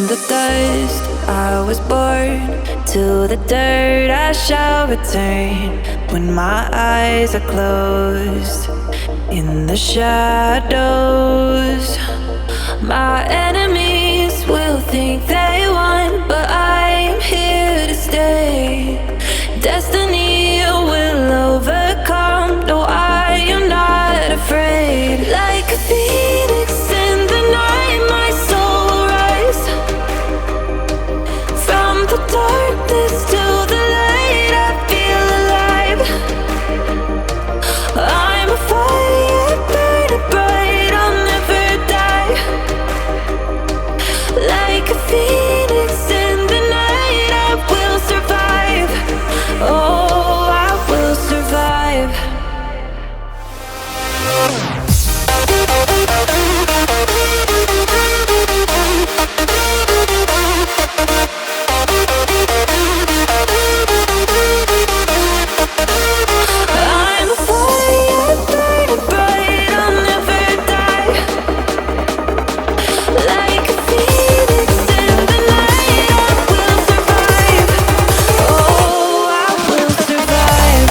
the dust I was born, to the dirt I shall return. When my eyes are closed in the shadows, my enemies will think they won, but I am here to stay. Destiny will overcome. No, I am not afraid. Like a phoenix in the night, my soul will rise. From the darkness to the light, I feel alive. I'm a fire burning bright, I'll never die. Like a phoenix in the night, I will survive. Oh, I will survive. I'm a fire burning bright, I'll never die. Like a phoenix in the night, I will survive. Oh, I will survive.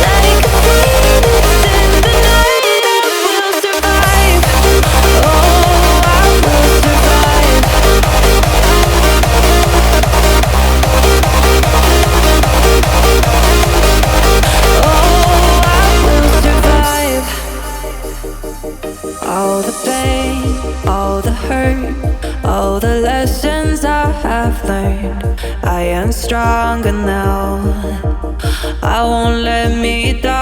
Like a phoenix in the night, I will survive. Oh, I will survive. Oh, I will survive. All the pain, all the hurt, all the lessons I have learned, I am stronger now. I won't let me die.